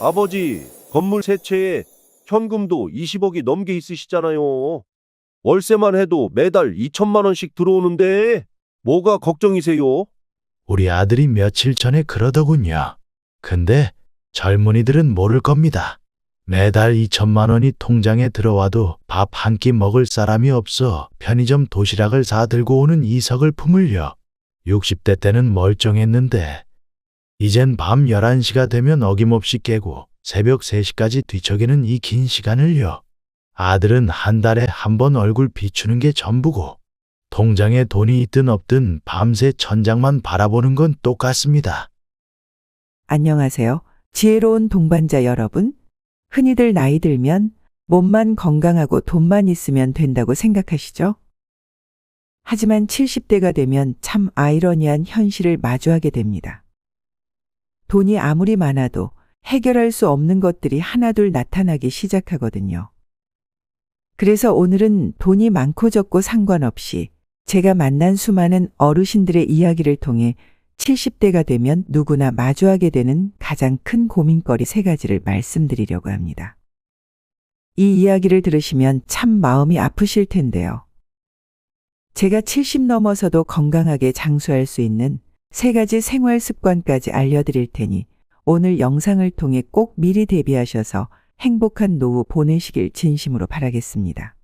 아버지, 건물 세 채에 현금도 20억이 넘게 있으시잖아요. 월세만 해도 매달 2천만 원씩 들어오는데 뭐가 걱정이세요? 우리 아들이 며칠 전에 그러더군요. 근데 젊은이들은 모를 겁니다. 매달 2천만 원이 통장에 들어와도 밥 한 끼 먹을 사람이 없어 편의점 도시락을 사 들고 오는 이석을 품을요. 60대 때는 멀쩡했는데 이젠 밤 11시가 되면 어김없이 깨고 새벽 3시까지 뒤척이는 이 긴 시간을요. 아들은 한 달에 한 번 얼굴 비추는 게 전부고 통장에 돈이 있든 없든 밤새 천장만 바라보는 건 똑같습니다. 안녕하세요. 지혜로운 동반자 여러분. 흔히들 나이 들면 몸만 건강하고 돈만 있으면 된다고 생각하시죠? 하지만 70대가 되면 참 아이러니한 현실을 마주하게 됩니다. 돈이 아무리 많아도 해결할 수 없는 것들이 하나둘 나타나기 시작하거든요. 그래서 오늘은 돈이 많고 적고 상관없이 제가 만난 수많은 어르신들의 이야기를 통해 70대가 되면 누구나 마주하게 되는 가장 큰 고민거리 3가지를 말씀드리려고 합니다. 이 이야기를 들으시면 참 마음이 아프실 텐데요. 제가 70 넘어서도 건강하게 장수할 수 있는 3가지 생활 습관까지 알려드릴 테니 오늘 영상을 통해 꼭 미리 대비하셔서 행복한 노후 보내시길 진심으로 바라겠습니다.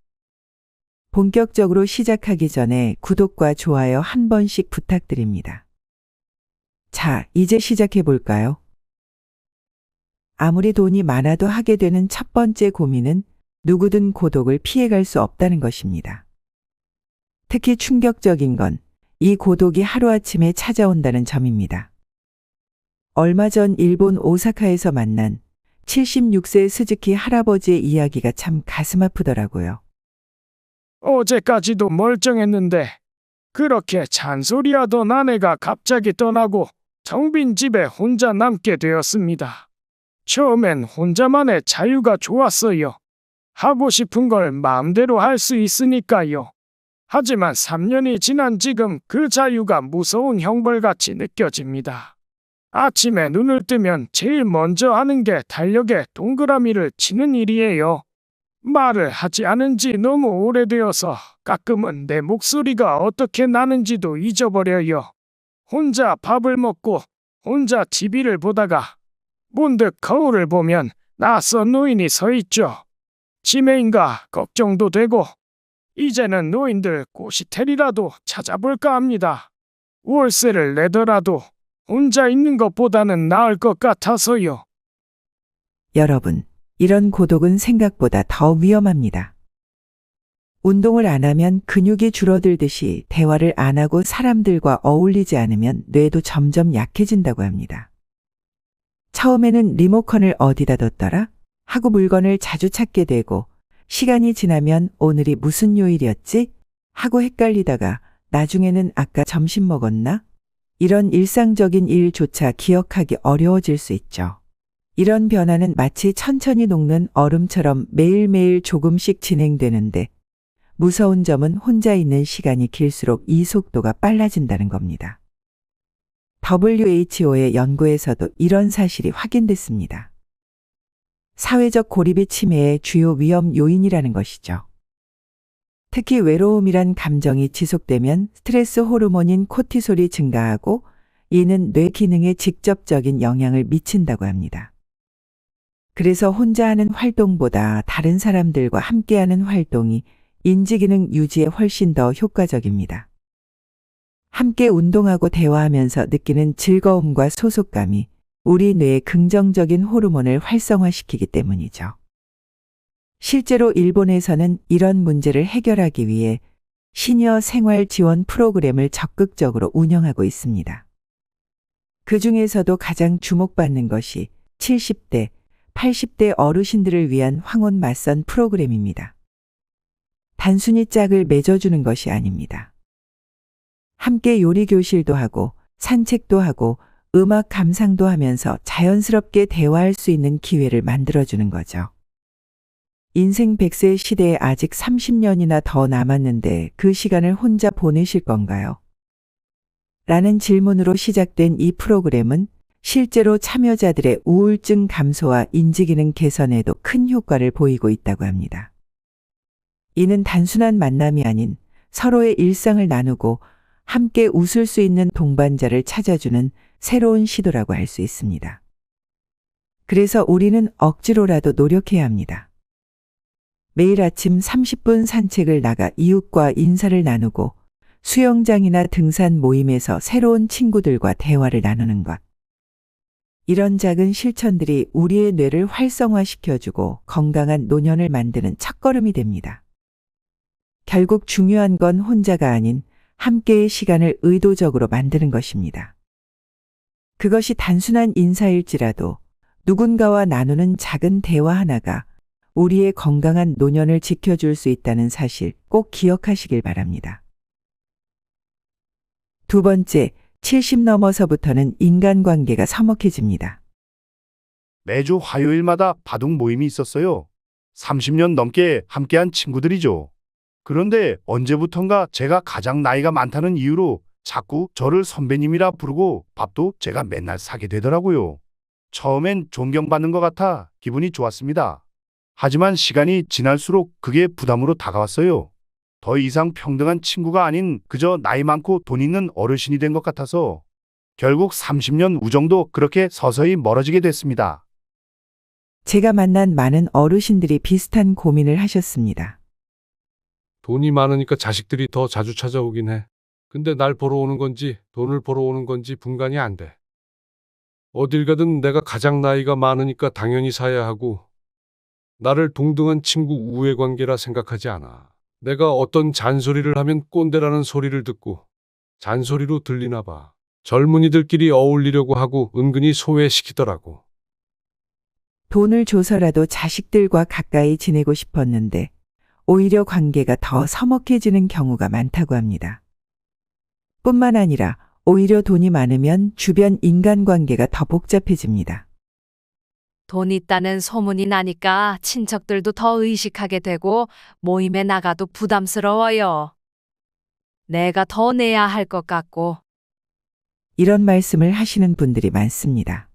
본격적으로 시작하기 전에 구독과 좋아요 한 번씩 부탁드립니다. 자, 이제 시작해 볼까요? 아무리 돈이 많아도 하게 되는 첫 번째 고민은 누구든 고독을 피해갈 수 없다는 것입니다. 특히 충격적인 건 이 고독이 하루아침에 찾아온다는 점입니다. 얼마 전 일본 오사카에서 만난 76세 스즈키 할아버지의 이야기가 참 가슴 아프더라고요. 어제까지도 멀쩡했는데 그렇게 잔소리하던 아내가 갑자기 떠나고 텅 빈 집에 혼자 남게 되었습니다. 처음엔 혼자만의 자유가 좋았어요. 하고 싶은 걸 마음대로 할 수 있으니까요. 하지만 3년이 지난 지금 그 자유가 무서운 형벌같이 느껴집니다. 아침에 눈을 뜨면 제일 먼저 하는 게 달력에 동그라미를 치는 일이에요. 말을 하지 않은 지 너무 오래되어서 가끔은 내 목소리가 어떻게 나는지도 잊어버려요. 혼자 밥을 먹고 혼자 TV를 보다가 문득 거울을 보면 낯선 노인이 서 있죠. 치매인가 걱정도 되고 이제는 노인들 고시텔이라도 찾아볼까 합니다. 월세를 내더라도 혼자 있는 것보다는 나을 것 같아서요. 여러분, 이런 고독은 생각보다 더 위험합니다. 운동을 안 하면 근육이 줄어들듯이 대화를 안 하고 사람들과 어울리지 않으면 뇌도 점점 약해진다고 합니다. 처음에는 리모컨을 어디다 뒀더라? 하고 물건을 자주 찾게 되고 시간이 지나면 오늘이 무슨 요일이었지? 하고 헷갈리다가 나중에는 아까 점심 먹었나? 이런 일상적인 일조차 기억하기 어려워질 수 있죠. 이런 변화는 마치 천천히 녹는 얼음처럼 매일매일 조금씩 진행되는데 무서운 점은 혼자 있는 시간이 길수록 이 속도가 빨라진다는 겁니다. WHO의 연구에서도 이런 사실이 확인됐습니다. 사회적 고립이 치매의 주요 위험 요인이라는 것이죠. 특히 외로움이란 감정이 지속되면 스트레스 호르몬인 코티솔이 증가하고 이는 뇌 기능에 직접적인 영향을 미친다고 합니다. 그래서 혼자 하는 활동보다 다른 사람들과 함께하는 활동이 인지기능 유지에 훨씬 더 효과적입니다. 함께 운동하고 대화하면서 느끼는 즐거움과 소속감이 우리 뇌의 긍정적인 호르몬을 활성화시키기 때문이죠. 실제로 일본에서는 이런 문제를 해결하기 위해 시니어 생활 지원 프로그램을 적극적으로 운영하고 있습니다. 그 중에서도 가장 주목받는 것이 70대, 80대 어르신들을 위한 황혼 맞선 프로그램입니다. 단순히 짝을 맺어주는 것이 아닙니다. 함께 요리 교실도 하고 산책도 하고 음악 감상도 하면서 자연스럽게 대화할 수 있는 기회를 만들어주는 거죠. 인생 100세 시대에 아직 30년이나 더 남았는데 그 시간을 혼자 보내실 건가요? 라는 질문으로 시작된 이 프로그램은 실제로 참여자들의 우울증 감소와 인지기능 개선에도 큰 효과를 보이고 있다고 합니다. 이는 단순한 만남이 아닌 서로의 일상을 나누고 함께 웃을 수 있는 동반자를 찾아주는 새로운 시도라고 할 수 있습니다. 그래서 우리는 억지로라도 노력해야 합니다. 매일 아침 30분 산책을 나가 이웃과 인사를 나누고 수영장이나 등산 모임에서 새로운 친구들과 대화를 나누는 것. 이런 작은 실천들이 우리의 뇌를 활성화시켜주고 건강한 노년을 만드는 첫걸음이 됩니다. 결국 중요한 건 혼자가 아닌 함께의 시간을 의도적으로 만드는 것입니다. 그것이 단순한 인사일지라도 누군가와 나누는 작은 대화 하나가 우리의 건강한 노년을 지켜줄 수 있다는 사실 꼭 기억하시길 바랍니다. 두 번째, 70 넘어서부터는 인간관계가 서먹해집니다. 매주 화요일마다 바둑 모임이 있었어요. 30년 넘게 함께한 친구들이죠. 그런데 언제부턴가 제가 가장 나이가 많다는 이유로 자꾸 저를 선배님이라 부르고 밥도 제가 맨날 사게 되더라고요. 처음엔 존경받는 것 같아 기분이 좋았습니다. 하지만 시간이 지날수록 그게 부담으로 다가왔어요. 더 이상 평등한 친구가 아닌 그저 나이 많고 돈 있는 어르신이 된 것 같아서 결국 30년 우정도 그렇게 서서히 멀어지게 됐습니다. 제가 만난 많은 어르신들이 비슷한 고민을 하셨습니다. 돈이 많으니까 자식들이 더 자주 찾아오긴 해. 근데 날 보러 오는 건지 돈을 보러 오는 건지 분간이 안 돼. 어딜 가든 내가 가장 나이가 많으니까 당연히 사야 하고 나를 동등한 친구 우애 관계라 생각하지 않아. 내가 어떤 잔소리를 하면 꼰대라는 소리를 듣고 잔소리로 들리나 봐. 젊은이들끼리 어울리려고 하고 은근히 소외시키더라고. 돈을 줘서라도 자식들과 가까이 지내고 싶었는데 오히려 관계가 더 서먹해지는 경우가 많다고 합니다. 뿐만 아니라 오히려 돈이 많으면 주변 인간관계가 더 복잡해집니다. 돈 있다는 소문이 나니까 친척들도 더 의식하게 되고 모임에 나가도 부담스러워요. 내가 더 내야 할 것 같고. 이런 말씀을 하시는 분들이 많습니다.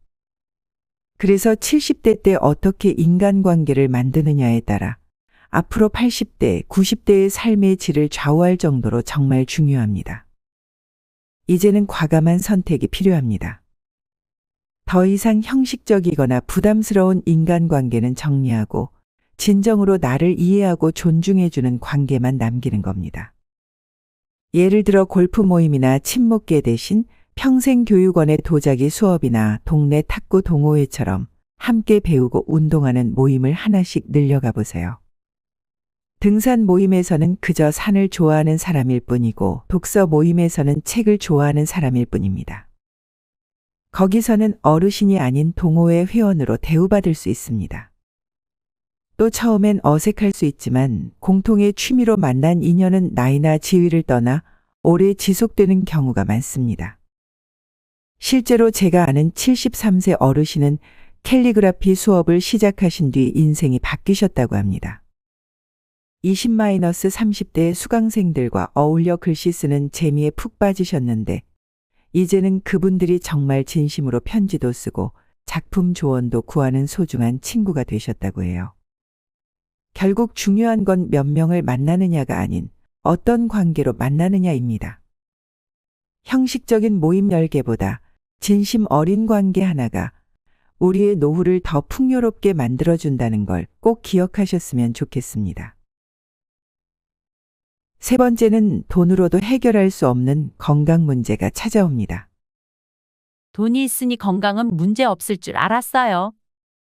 그래서 70대 때 어떻게 인간관계를 만드느냐에 따라 앞으로 80대, 90대의 삶의 질을 좌우할 정도로 정말 중요합니다. 이제는 과감한 선택이 필요합니다. 더 이상 형식적이거나 부담스러운 인간관계는 정리하고 진정으로 나를 이해하고 존중해주는 관계만 남기는 겁니다. 예를 들어 골프 모임이나 친목계 대신 평생교육원의 도자기 수업이나 동네 탁구 동호회처럼 함께 배우고 운동하는 모임을 하나씩 늘려가 보세요. 등산 모임에서는 그저 산을 좋아하는 사람일 뿐이고 독서 모임에서는 책을 좋아하는 사람일 뿐입니다. 거기서는 어르신이 아닌 동호회 회원으로 대우받을 수 있습니다. 또 처음엔 어색할 수 있지만 공통의 취미로 만난 인연은 나이나 지위를 떠나 오래 지속되는 경우가 많습니다. 실제로 제가 아는 73세 어르신은 캘리그라피 수업을 시작하신 뒤 인생이 바뀌셨다고 합니다. 20-30대 수강생들과 어울려 글씨 쓰는 재미에 푹 빠지셨는데 이제는 그분들이 정말 진심으로 편지도 쓰고 작품 조언도 구하는 소중한 친구가 되셨다고 해요. 결국 중요한 건 몇 명을 만나느냐가 아닌 어떤 관계로 만나느냐입니다. 형식적인 모임 10개보다 진심 어린 관계 하나가 우리의 노후를 더 풍요롭게 만들어준다는 걸 꼭 기억하셨으면 좋겠습니다. 세 번째는 돈으로도 해결할 수 없는 건강 문제가 찾아옵니다. 돈이 있으니 건강은 문제 없을 줄 알았어요.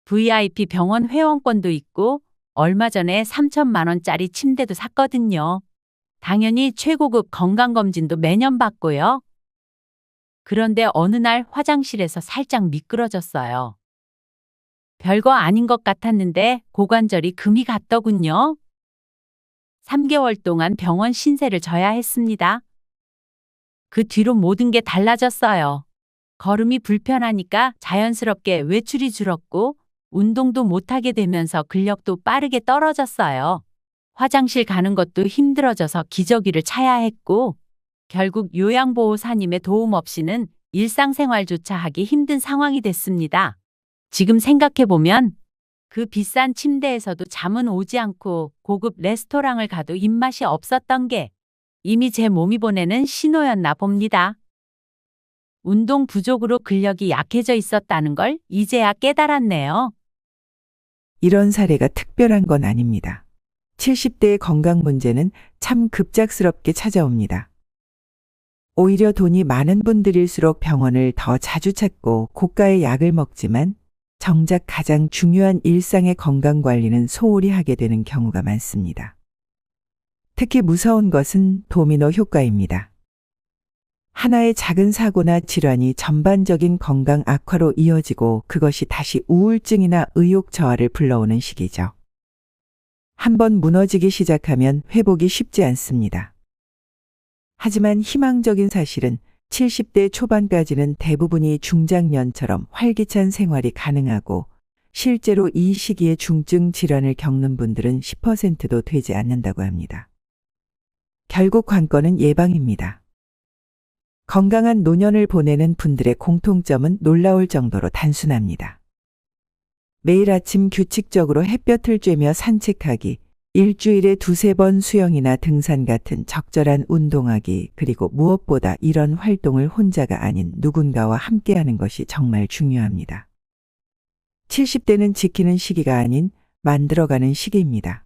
VIP 병원 회원권도 있고 얼마 전에 3천만 원짜리 침대도 샀거든요. 당연히 최고급 건강검진도 매년 받고요. 그런데 어느 날 화장실에서 살짝 미끄러졌어요. 별거 아닌 것 같았는데 고관절이 금이 갔더군요. 3개월 동안 병원 신세를 져야 했습니다. 그 뒤로 모든 게 달라졌어요. 걸음이 불편하니까 자연스럽게 외출이 줄었고 운동도 못하게 되면서 근력도 빠르게 떨어졌어요. 화장실 가는 것도 힘들어져서 기저귀를 차야 했고 결국 요양보호사님의 도움 없이는 일상생활조차 하기 힘든 상황이 됐습니다. 지금 생각해보면 그 비싼 침대에서도 잠은 오지 않고 고급 레스토랑을 가도 입맛이 없었던 게 이미 제 몸이 보내는 신호였나 봅니다. 운동 부족으로 근력이 약해져 있었다는 걸 이제야 깨달았네요. 이런 사례가 특별한 건 아닙니다. 70대의 건강 문제는 참 급작스럽게 찾아옵니다. 오히려 돈이 많은 분들일수록 병원을 더 자주 찾고 고가의 약을 먹지만 정작 가장 중요한 일상의 건강 관리는 소홀히 하게 되는 경우가 많습니다. 특히 무서운 것은 도미노 효과입니다. 하나의 작은 사고나 질환이 전반적인 건강 악화로 이어지고 그것이 다시 우울증이나 의욕 저하를 불러오는 시기죠. 한번 무너지기 시작하면 회복이 쉽지 않습니다. 하지만 희망적인 사실은 70대 초반까지는 대부분이 중장년처럼 활기찬 생활이 가능하고 실제로 이 시기에 중증 질환을 겪는 분들은 10%도 되지 않는다고 합니다. 결국 관건은 예방입니다. 건강한 노년을 보내는 분들의 공통점은 놀라울 정도로 단순합니다. 매일 아침 규칙적으로 햇볕을 쬐며 산책하기, 일주일에 2-3번 수영이나 등산 같은 적절한 운동하기, 그리고 무엇보다 이런 활동을 혼자가 아닌 누군가와 함께하는 것이 정말 중요합니다. 70대는 지키는 시기가 아닌 만들어가는 시기입니다.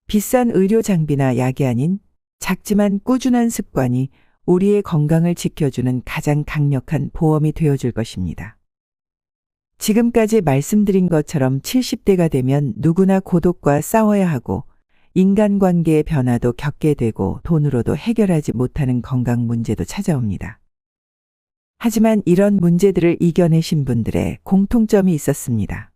비싼 의료 장비나 약이 아닌 작지만 꾸준한 습관이 우리의 건강을 지켜주는 가장 강력한 보험이 되어줄 것입니다. 지금까지 말씀드린 것처럼 70대가 되면 누구나 고독과 싸워야 하고 인간관계의 변화도 겪게 되고 돈으로도 해결하지 못하는 건강 문제도 찾아옵니다. 하지만 이런 문제들을 이겨내신 분들의 공통점이 있었습니다.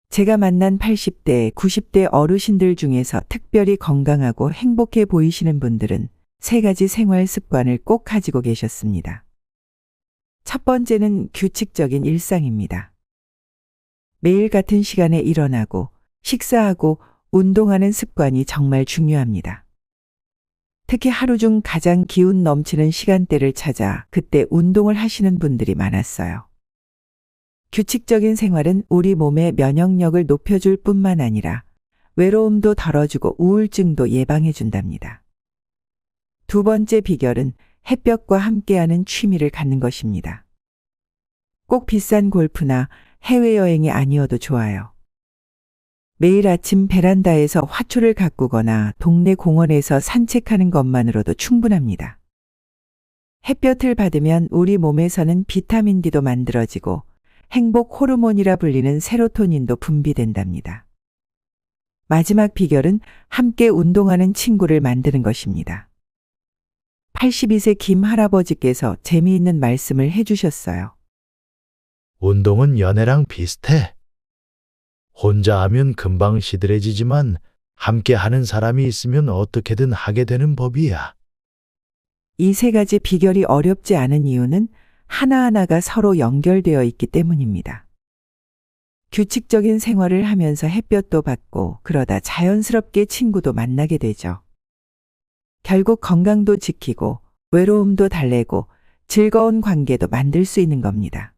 제가 만난 80대, 90대 어르신들 중에서 특별히 건강하고 행복해 보이시는 분들은 3가지 생활 습관을 꼭 가지고 계셨습니다. 첫 번째는 규칙적인 일상입니다. 매일 같은 시간에 일어나고 식사하고 운동하는 습관이 정말 중요합니다. 특히 하루 중 가장 기운 넘치는 시간대를 찾아 그때 운동을 하시는 분들이 많았어요. 규칙적인 생활은 우리 몸의 면역력을 높여줄 뿐만 아니라 외로움도 덜어주고 우울증도 예방해 준답니다. 두 번째 비결은 햇볕과 함께하는 취미를 갖는 것입니다. 꼭 비싼 골프나 해외여행이 아니어도 좋아요. 매일 아침 베란다에서 화초를 가꾸거나 동네 공원에서 산책하는 것만으로도 충분합니다. 햇볕을 받으면 우리 몸에서는 비타민 D도 만들어지고 행복 호르몬이라 불리는 세로토닌도 분비된답니다. 마지막 비결은 함께 운동하는 친구를 만드는 것입니다. 82세 김 할아버지께서 재미있는 말씀을 해주셨어요. 운동은 연애랑 비슷해. 혼자 하면 금방 시들해지지만 함께 하는 사람이 있으면 어떻게든 하게 되는 법이야. 이 3가지 비결이 어렵지 않은 이유는 하나하나가 서로 연결되어 있기 때문입니다. 규칙적인 생활을 하면서 햇볕도 받고 그러다 자연스럽게 친구도 만나게 되죠. 결국 건강도 지키고 외로움도 달래고 즐거운 관계도 만들 수 있는 겁니다.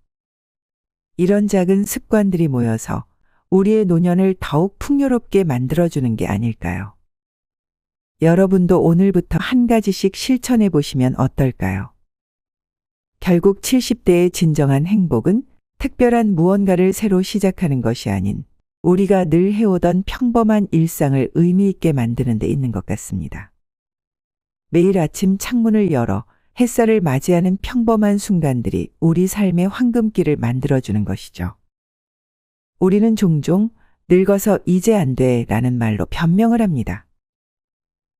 이런 작은 습관들이 모여서 우리의 노년을 더욱 풍요롭게 만들어주는 게 아닐까요? 여러분도 오늘부터 한 가지씩 실천해 보시면 어떨까요? 결국 70대의 진정한 행복은 특별한 무언가를 새로 시작하는 것이 아닌 우리가 늘 해오던 평범한 일상을 의미 있게 만드는 데 있는 것 같습니다. 매일 아침 창문을 열어 햇살을 맞이하는 평범한 순간들이 우리 삶의 황금길을 만들어주는 것이죠. 우리는 종종 늙어서 이제 안 돼 라는 말로 변명을 합니다.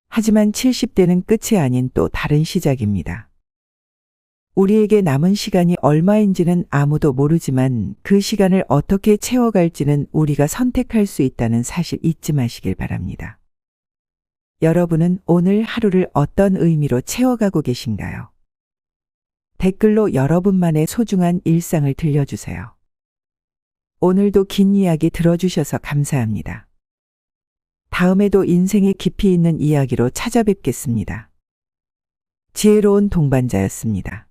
하지만 70대는 끝이 아닌 또 다른 시작입니다. 우리에게 남은 시간이 얼마인지는 아무도 모르지만 그 시간을 어떻게 채워갈지는 우리가 선택할 수 있다는 사실 잊지 마시길 바랍니다. 여러분은 오늘 하루를 어떤 의미로 채워가고 계신가요? 댓글로 여러분만의 소중한 일상을 들려주세요. 오늘도 긴 이야기 들어주셔서 감사합니다. 다음에도 인생에 깊이 있는 이야기로 찾아뵙겠습니다. 지혜로운 동반자였습니다.